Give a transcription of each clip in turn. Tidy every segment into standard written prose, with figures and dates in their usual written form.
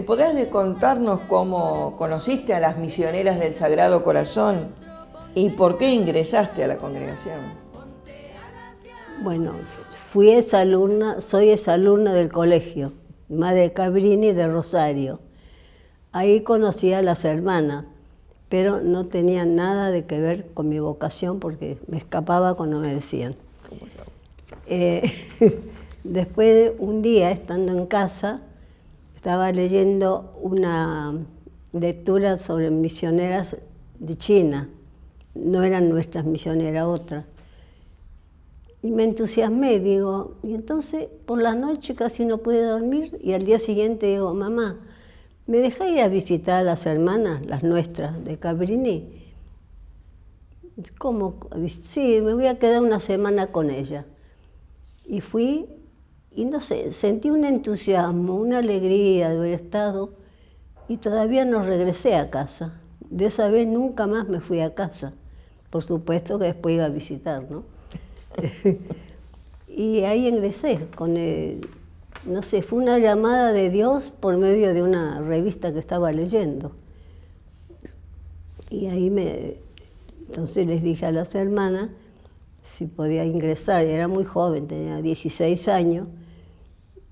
¿Podrías contarnos cómo conociste a las misioneras del Sagrado Corazón y por qué ingresaste a la congregación? Bueno, fui exalumna, soy exalumna del colegio, Madre Cabrini de Rosario. Ahí conocí a las hermanas, pero no tenía nada de que ver con mi vocación porque me escapaba cuando me decían. Después, un día, estando en casa, estaba leyendo una lectura sobre misioneras de China. No eran nuestras misioneras, otras. Y me entusiasmé, digo, y entonces por la noche casi no pude dormir y al día siguiente digo, mamá, ¿me dejás ir a visitar a las hermanas, las nuestras, de Cabrini? ¿Cómo? Sí, me voy a quedar una semana con ella. Y fui, y no sé, sentí un entusiasmo, una alegría de haber estado, y todavía no regresé a casa. De esa vez nunca más me fui a casa. Por supuesto que después iba a visitar, ¿no? Y ahí ingresé con no sé, fue una llamada de Dios por medio de una revista que estaba leyendo. Y ahí entonces les dije a las hermanas si podía ingresar. Era muy joven, tenía 16 años,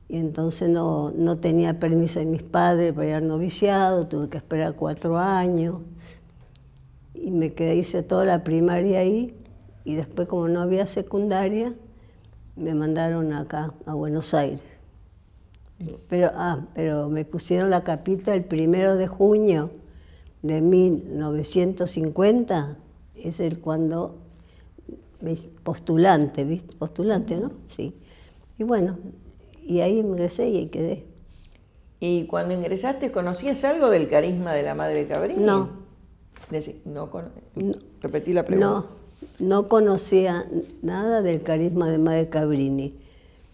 y entonces no tenía permiso de mis padres para ir al noviciado, tuve que esperar 4 años, y me quedé, hice toda la primaria ahí, y después, como no había secundaria, me mandaron acá, a Buenos Aires. Pero me pusieron la capita el 1 de junio de 1950, es cuando postulante, ¿viste? Postulante, ¿no? Sí. Y bueno, y ahí ingresé y ahí quedé. ¿Y cuando ingresaste conocías algo del carisma de la Madre Cabrini? No. Repetí la pregunta. No conocía nada del carisma de Madre Cabrini,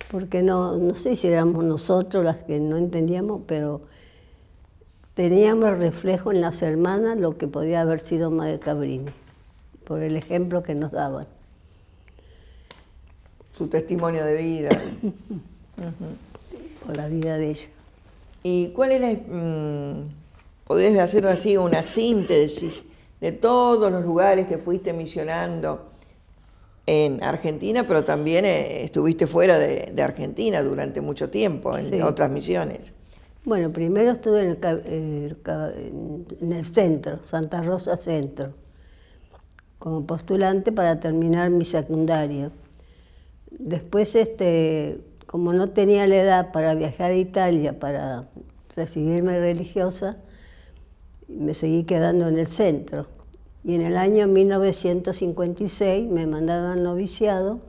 porque no sé si éramos nosotros las que no entendíamos, pero teníamos reflejo en las hermanas lo que podía haber sido Madre Cabrini, por el ejemplo que nos daban. Su testimonio de vida. Por la vida de ella. ¿Y cuál era, podés hacer así una síntesis de todos los lugares que fuiste misionando en Argentina, pero también estuviste fuera de Argentina durante mucho tiempo, en otras misiones? Bueno, primero estuve en el centro, Santa Rosa Centro, como postulante para terminar mi secundaria. Después, como no tenía la edad para viajar a Italia para recibirme religiosa, me seguí quedando en el centro. Y en el año 1956 me mandaron al noviciado,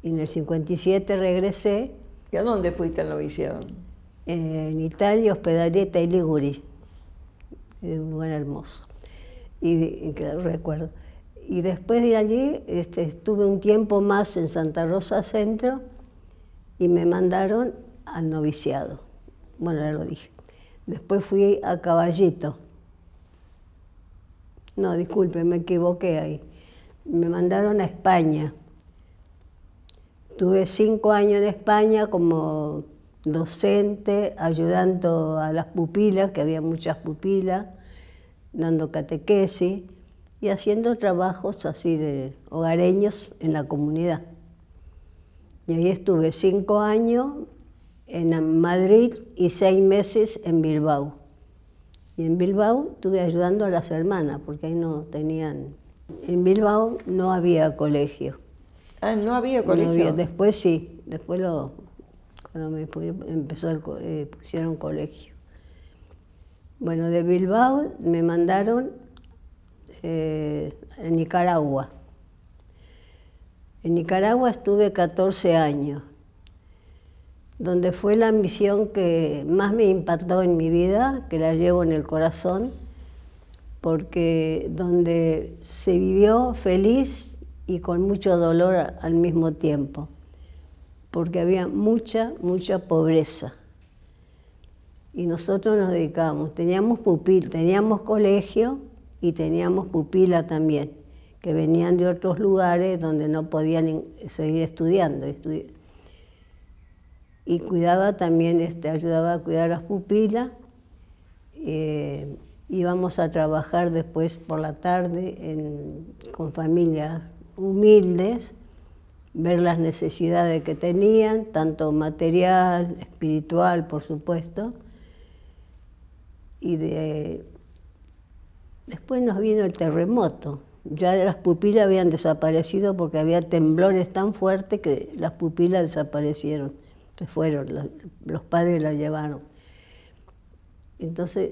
y en el 57 regresé. ¿Y a dónde fuiste al noviciado? En Italia, Ospedalieta y Liguri, un lugar hermoso, y que lo recuerdo. Y después de allí estuve un tiempo más en Santa Rosa Centro y me mandaron al noviciado. Bueno, ya lo dije. Después fui a Caballito. No, disculpe, me equivoqué ahí. Me mandaron a España. Tuve 5 años en España como docente, ayudando a las pupilas, que había muchas pupilas, dando catequesis y haciendo trabajos así de hogareños en la comunidad. Y ahí estuve 5 años en Madrid y 6 meses en Bilbao. Y en Bilbao estuve ayudando a las hermanas, porque ahí no tenían... En Bilbao no había colegio. Ah, ¿no había colegio? No había. Después sí, después cuando pusieron colegio. Bueno, de Bilbao me mandaron a Nicaragua. En Nicaragua estuve 14 años, donde fue la misión que más me impactó en mi vida, que la llevo en el corazón, porque donde se vivió feliz y con mucho dolor al mismo tiempo, porque había mucha pobreza. Y nosotros nos dedicábamos, teníamos colegio y teníamos pupila también, que venían de otros lugares donde no podían seguir estudiando. y cuidaba también, ayudaba a cuidar a las pupilas. Íbamos a trabajar después por la tarde con familias humildes, ver las necesidades que tenían, tanto material, espiritual, por supuesto. Y después nos vino el terremoto. Ya las pupilas habían desaparecido porque había temblores tan fuertes que las pupilas desaparecieron. Se fueron, los padres las llevaron. Entonces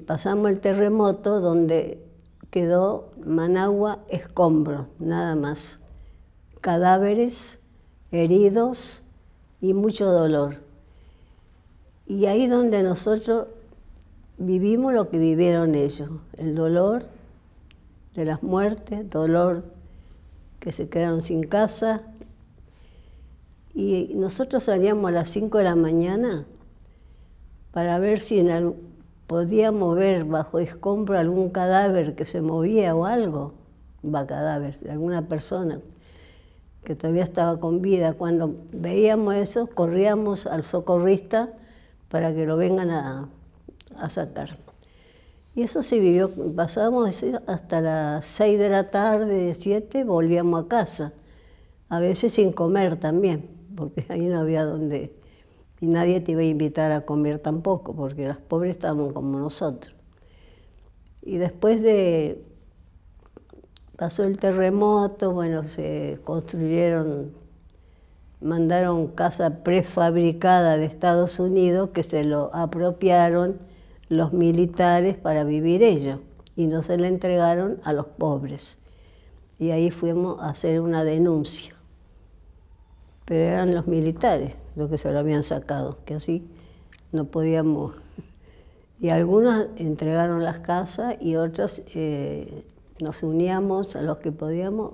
pasamos el terremoto donde quedó Managua escombros, nada más. Cadáveres, heridos y mucho dolor. Y ahí donde nosotros vivimos lo que vivieron ellos, el dolor de las muertes, dolor que se quedaron sin casa. Y nosotros salíamos a las 5 de la mañana para ver si podíamos ver bajo escombro algún cadáver que se movía o algo, cadáver de alguna persona que todavía estaba con vida. Cuando veíamos eso, corríamos al socorrista para que lo vengan a sacar. Y eso se vivió, pasábamos hasta las 6 de la tarde, 7, volvíamos a casa, a veces sin comer también, porque ahí no había dónde, y nadie te iba a invitar a comer tampoco, porque las pobres estaban como nosotros. Y después pasó el terremoto, bueno, se construyeron, mandaron casa prefabricada de Estados Unidos que se lo apropiaron los militares para vivir ellos y no se le entregaron a los pobres. Y ahí fuimos a hacer una denuncia. Pero eran los militares los que se lo habían sacado, que así no podíamos. Y algunos entregaron las casas y otros nos uníamos a los que podíamos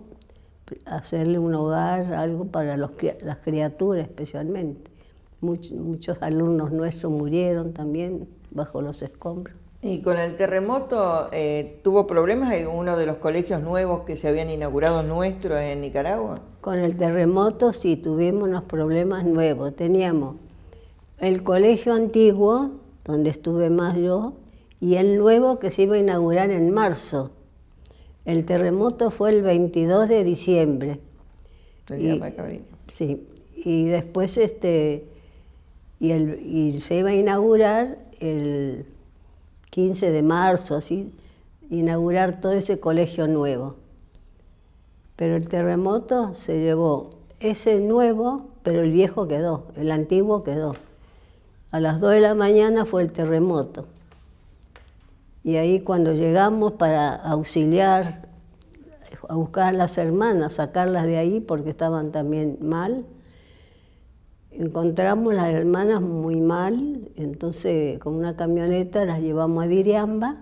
hacerle un hogar, algo para las criaturas especialmente. Muchos alumnos nuestros murieron también bajo los escombros. Y con el terremoto, ¿tuvo problemas en uno de los colegios nuevos que se habían inaugurado nuestros en Nicaragua? Con el terremoto sí tuvimos unos problemas nuevos. Teníamos el colegio antiguo, donde estuve más yo, y el nuevo que se iba a inaugurar en marzo. El terremoto fue el 22 de diciembre. El día de Macabrino. Sí, y después y se iba a inaugurar el 15 de marzo, así, inaugurar todo ese colegio nuevo. Pero el terremoto se llevó ese nuevo, pero el viejo quedó, el antiguo quedó. A las 2 de la mañana fue el terremoto. Y ahí cuando llegamos para auxiliar, a buscar a las hermanas, sacarlas de ahí porque estaban también mal, encontramos las hermanas muy mal, entonces con una camioneta las llevamos a Diriamba.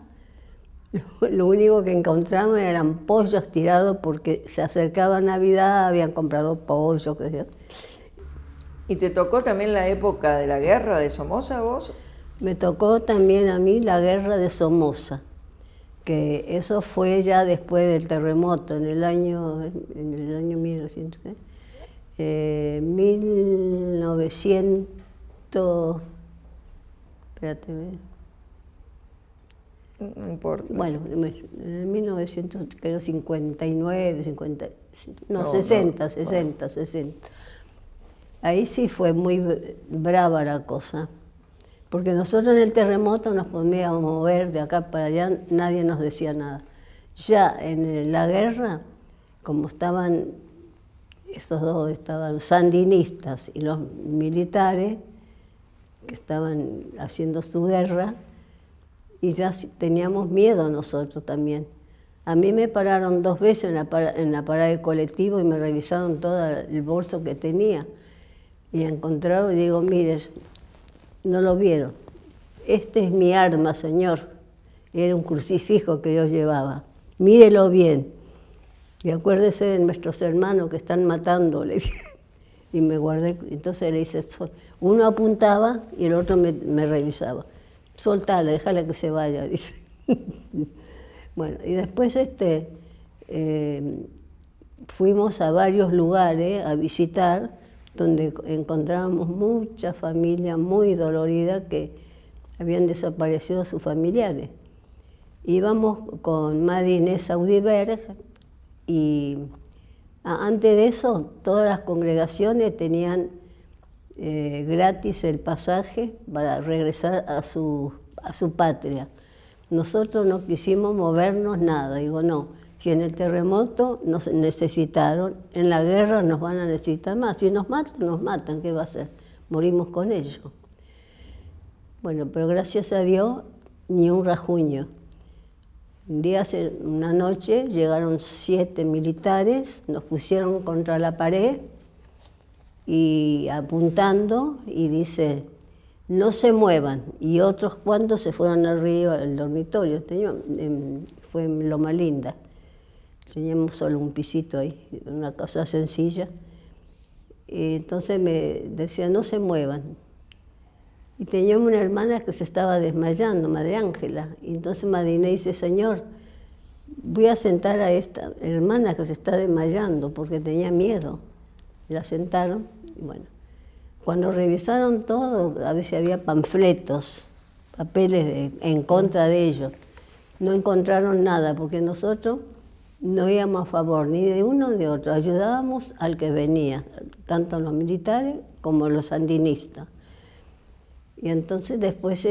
Lo único que encontramos eran pollos tirados porque se acercaba Navidad, habían comprado pollos, qué sé yo. ¿Y te tocó también la época de la guerra de Somoza vos? Me tocó también a mí la guerra de Somoza, que eso fue ya después del terremoto, en el año 1900, 1900, espérate, no importa. Bueno, en 1959, 50, no, 60, 60, 60. Ahí sí fue muy brava la cosa, porque nosotros en el terremoto nos podíamos mover de acá para allá, nadie nos decía nada. Ya en la guerra, como estaban, estos dos estaban sandinistas y los militares, que estaban haciendo su guerra, y ya teníamos miedo nosotros también. A mí me pararon 2 veces en la parada de colectivo y me revisaron todo el bolso que tenía. Y encontraron y digo, mire, no lo vieron. Este es mi arma, señor. Era un crucifijo que yo llevaba. Mírelo bien. Y acuérdese de nuestros hermanos que están matando, le dije. Y me guardé. Entonces le dice, uno apuntaba y el otro me revisaba. Soltala, déjala que se vaya, dice. Bueno, y después fuimos a varios lugares a visitar donde encontrábamos muchas familias muy doloridas que habían desaparecido sus familiares. Íbamos con Madre Inés Audiberg y antes de eso todas las congregaciones tenían gratis el pasaje para regresar a su patria. Nosotros no quisimos movernos nada. Digo, no, si en el terremoto nos necesitaron, en la guerra nos van a necesitar más. Si nos matan, ¿qué va a hacer? Morimos con ellos. Bueno, pero gracias a Dios, ni un rajuño. Una noche, llegaron 7 militares, nos pusieron contra la pared y apuntando, y dice, no se muevan. Y otros cuantos se fueron arriba al dormitorio. Fue en Loma Linda. Teníamos solo un pisito ahí, una cosa sencilla. Y entonces me decía, no se muevan. Y teníamos una hermana que se estaba desmayando, Madre Ángela. Y entonces Madre Inés dice, Señor, voy a sentar a esta hermana que se está desmayando, porque tenía miedo. La sentaron, y bueno. Cuando revisaron todo, a veces había panfletos, papeles en contra de ellos. No encontraron nada, porque nosotros no íbamos a favor ni de uno ni de otro. Ayudábamos al que venía, tanto los militares como los sandinistas. Y entonces después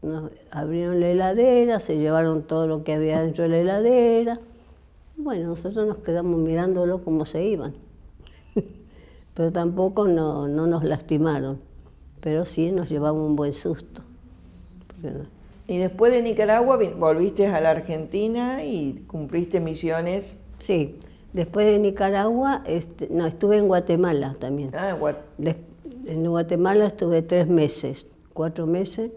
nos abrieron la heladera, se llevaron todo lo que había dentro de la heladera. Bueno, nosotros nos quedamos mirándolo como se iban. Pero tampoco no nos lastimaron, pero sí nos llevamos un buen susto. Y después de Nicaragua volviste a la Argentina y cumpliste misiones. Sí, después de Nicaragua, no, estuve en Guatemala también. Ah, en Guatemala estuve 3 meses, 4 meses,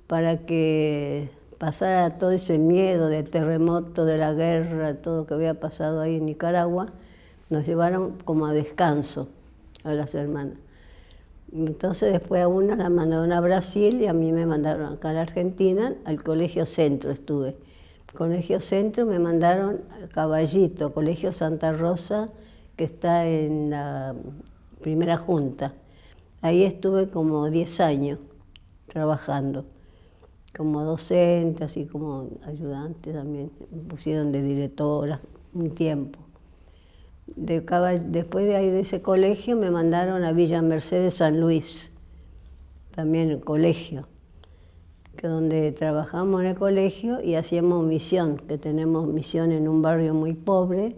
para que pasara todo ese miedo del terremoto, de la guerra, todo lo que había pasado ahí en Nicaragua. Nos llevaron como a descanso a las hermanas. Entonces después a una la mandaron a Brasil y a mí me mandaron acá a la Argentina, al Colegio Centro estuve. Colegio Centro me mandaron a Caballito, Colegio Santa Rosa, que está en la Primera Junta. Ahí estuve como 10 años trabajando, como docente, así como ayudante también. Me pusieron de directora un tiempo. Después de ahí de ese colegio me mandaron a Villa Mercedes San Luis, también el colegio, que donde trabajamos en el colegio y hacíamos misión, que tenemos misión en un barrio muy pobre,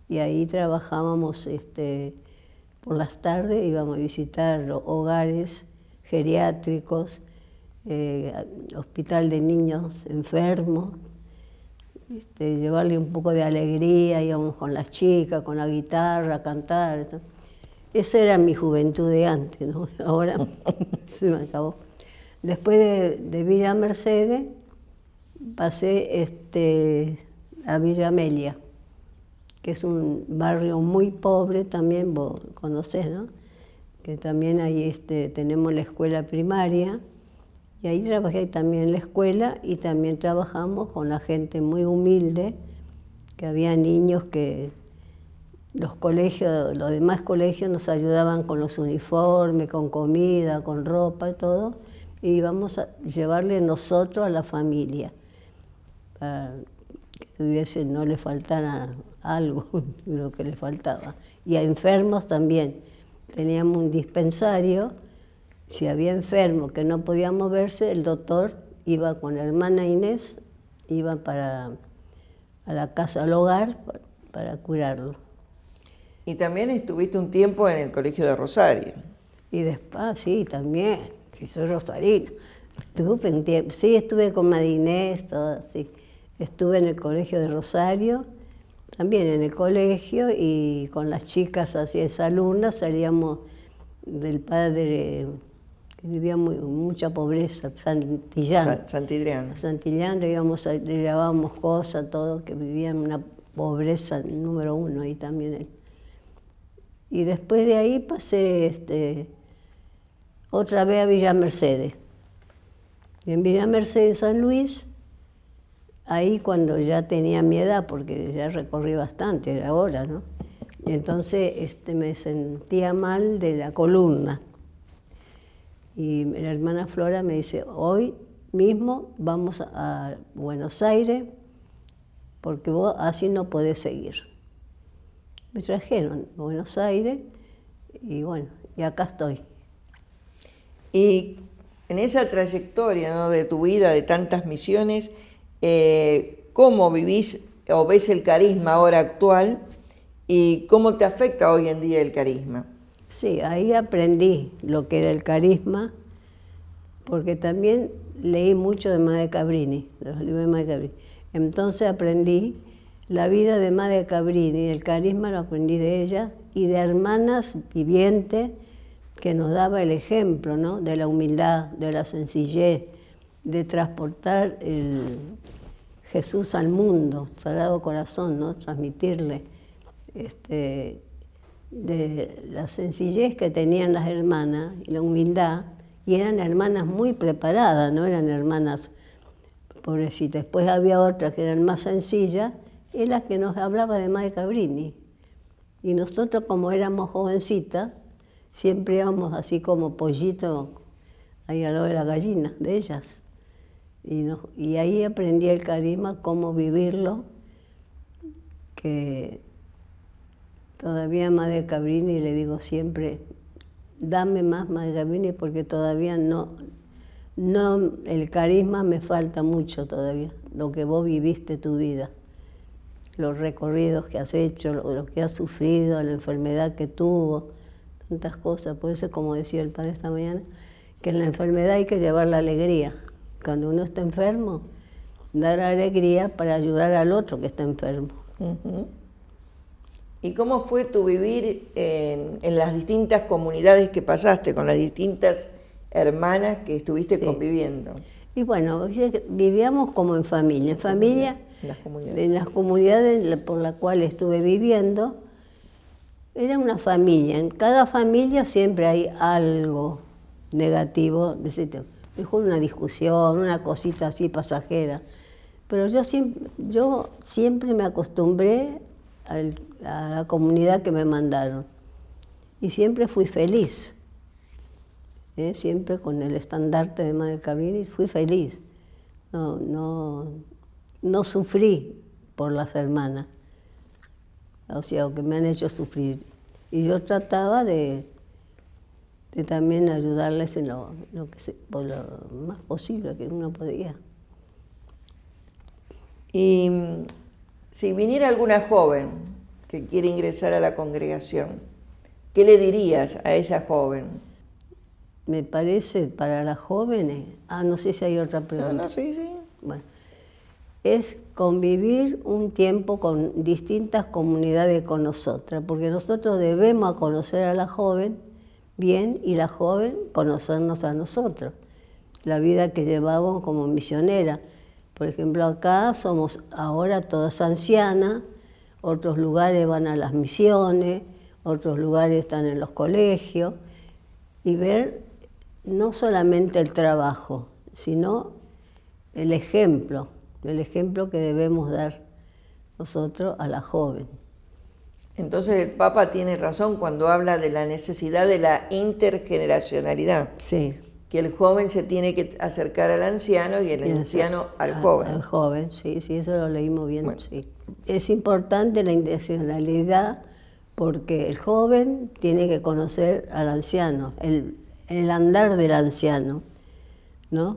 y ahí trabajábamos por las tardes, íbamos a visitar los hogares geriátricos, hospital de niños enfermos, llevarle un poco de alegría, íbamos con las chicas, con la guitarra, a cantar. Esa era mi juventud de antes, ¿no? Ahora se me acabó. Después de Villa Mercedes pasé a Villa Amelia, que es un barrio muy pobre también, vos conocés, ¿no? Que también ahí tenemos la escuela primaria. Y ahí trabajé también en la escuela y también trabajamos con la gente muy humilde, que había niños que los demás colegios nos ayudaban con los uniformes, con comida, con ropa y todo, y íbamos a llevarle nosotros a la familia, para que no le faltara algo, lo que le faltaba. Y a enfermos también. Teníamos un dispensario. Si había enfermo que no podía moverse, el doctor iba con la hermana Inés, iba a la casa, al hogar, para curarlo. Y también estuviste un tiempo en el Colegio de Rosario. Y después, sí, también, que soy rosarina. Estuve con Madre Inés, todo así. Estuve en el Colegio de Rosario, también en el colegio, y con las chicas así, exalumnas, salíamos del padre que vivía mucha pobreza, Santillán. Santillán, le llevábamos cosas, todo, que vivía en una pobreza número 1 ahí también él. Y después de ahí pasé otra vez a Villa Mercedes. Y en Villa Mercedes San Luis, ahí cuando ya tenía mi edad, porque ya recorrí bastante, era hora, ¿no? Entonces me sentía mal de la columna. Y la hermana Flora me dice, hoy mismo vamos a Buenos Aires porque vos así no podés seguir. Me trajeron a Buenos Aires y bueno, y acá estoy. Y en esa trayectoria, ¿no?, de tu vida, de tantas misiones, ¿cómo vivís o ves el carisma ahora actual y cómo te afecta hoy en día el carisma? Sí, ahí aprendí lo que era el carisma, porque también leí mucho de Madre Cabrini, los libros de Madre Cabrini. Entonces aprendí la vida de Madre Cabrini, el carisma lo aprendí de ella y de hermanas vivientes que nos daba el ejemplo, ¿no?, de la humildad, de la sencillez, de transportar el Jesús al mundo, Sagrado Corazón, ¿no?, transmitirle, de la sencillez que tenían las hermanas y la humildad, y eran hermanas muy preparadas, no eran hermanas pobrecitas. Después había otras que eran más sencillas, y las que nos hablaba de Madre Cabrini. Y nosotros, como éramos jovencitas, siempre íbamos así como pollitos ahí al lado de la gallina de ellas. Y ahí aprendí el carisma, cómo vivirlo, que todavía Madre Cabrini le digo siempre, dame más Madre Cabrini porque todavía no, el carisma me falta mucho todavía, lo que vos viviste tu vida, los recorridos que has hecho, lo que has sufrido, la enfermedad que tuvo, tantas cosas. Por eso, como decía el padre esta mañana, que en la enfermedad hay que llevar la alegría. Cuando uno está enfermo, dar alegría para ayudar al otro que está enfermo. Uh-huh. ¿Y cómo fue tu vivir en las distintas comunidades que pasaste, con las distintas hermanas que estuviste conviviendo? Y bueno, vivíamos como en familia. En familia, en las comunidades por las cuales estuve viviendo, era una familia. En cada familia siempre hay algo negativo de ese tema. Mejor una discusión, una cosita así pasajera. Pero yo siempre me acostumbré a la comunidad que me mandaron. Y siempre fui feliz. Siempre con el estandarte de Madre Cabrini fui feliz. No sufrí por las hermanas. O sea, que me han hecho sufrir. Y yo trataba de también ayudarles en por lo más posible que uno podía. Y si viniera alguna joven que quiere ingresar a la congregación, ¿qué le dirías a esa joven? Me parece, para las jóvenes, no sé si hay otra pregunta. No, sí. Bueno, es convivir un tiempo con distintas comunidades con nosotras, porque nosotros debemos conocer a la joven bien y la joven conocernos a nosotros, la vida que llevamos como misionera. Por ejemplo, acá somos ahora todas ancianas, otros lugares van a las misiones, otros lugares están en los colegios, y ver no solamente el trabajo, sino el ejemplo que debemos dar nosotros a la joven. Entonces el Papa tiene razón cuando habla de la necesidad de la intergeneracionalidad. Sí. Que el joven se tiene que acercar al anciano y el anciano al joven. Al joven, sí, eso lo leímos bien. Bueno. Sí. Es importante la intergeneracionalidad porque el joven tiene que conocer al anciano, el andar del anciano, ¿no?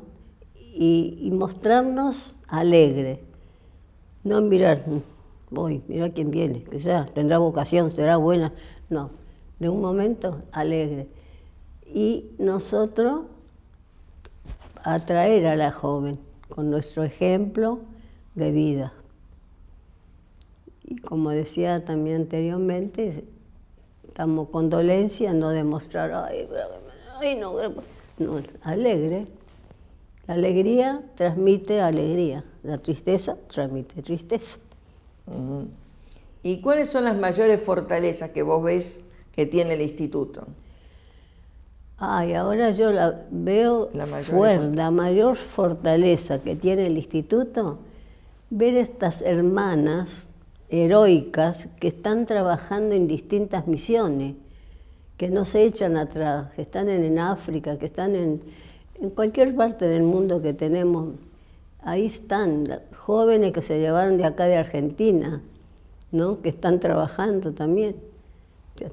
Y mostrarnos alegre, no mirar, mira quién viene, que ya tendrá vocación, será buena, no, de un momento alegre. Y nosotros atraer a la joven con nuestro ejemplo de vida. Y como decía también anteriormente, estamos con dolencia, no demostrar, no, alegre. La alegría transmite alegría, la tristeza transmite tristeza. Uh-huh. ¿Y cuáles son las mayores fortalezas que vos ves que tiene el instituto? Ahora yo la veo la mayor fortaleza que tiene el instituto, ver estas hermanas heroicas que están trabajando en distintas misiones, que no se echan atrás, que están en África, que están en cualquier parte del mundo que tenemos. Ahí están jóvenes que se llevaron de acá de Argentina, ¿no? Que están trabajando también.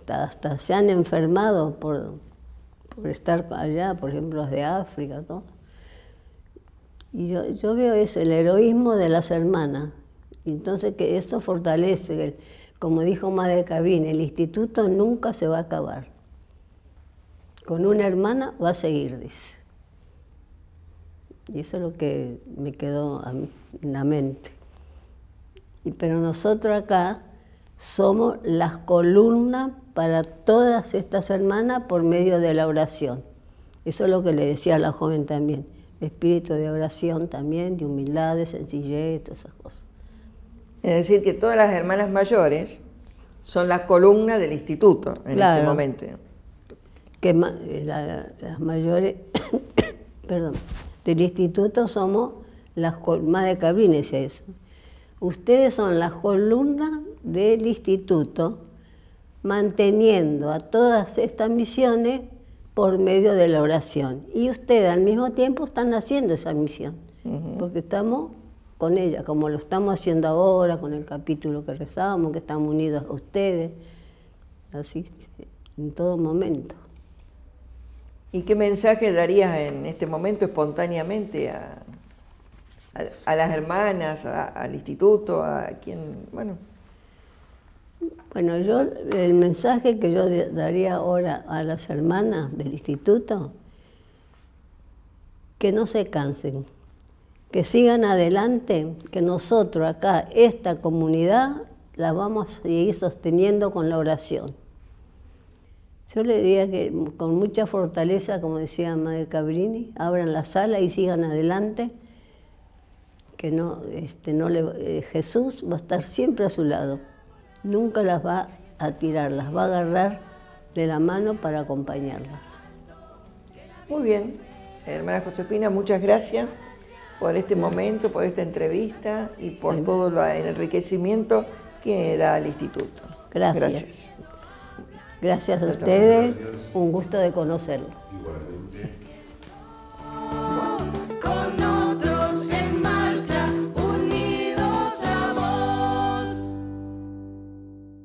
Hasta se han enfermado por estar allá, por ejemplo, los de África, todo. Y yo veo eso, el heroísmo de las hermanas. Y entonces que esto fortalece, como dijo Madre Cabrini, el instituto nunca se va a acabar. Con una hermana va a seguir, dice. Y eso es lo que me quedó a mí en la mente. Pero nosotros acá somos las columnas para todas estas hermanas por medio de la oración. Eso es lo que le decía a la joven también. Espíritu de oración también, de humildad, de sencillez, todas esas cosas. Es decir, que todas las hermanas mayores son la columna del instituto en este momento. Que las mayores perdón, del instituto somos las Madre Cabrini, es eso. Ustedes son las columnas del instituto, manteniendo a todas estas misiones por medio de la oración. Y ustedes al mismo tiempo están haciendo esa misión, porque estamos con ella, como lo estamos haciendo ahora, con el capítulo que rezamos, que estamos unidos a ustedes, así, en todo momento. ¿Y qué mensaje darías en este momento espontáneamente a las hermanas, al instituto, a quien, bueno? Bueno, el mensaje que yo daría ahora a las hermanas del instituto, que no se cansen, que sigan adelante, que nosotros acá, esta comunidad, la vamos a seguir sosteniendo con la oración. Yo le diría que con mucha fortaleza, como decía Madre Cabrini, abran la sala y sigan adelante, que Jesús va a estar siempre a su lado. Nunca las va a tirar, las va a agarrar de la mano para acompañarlas. Muy bien, hermana Josefina, muchas gracias por este momento, por esta entrevista y por todo el enriquecimiento que da el instituto. Gracias. Gracias a ustedes, un gusto de conocerlo.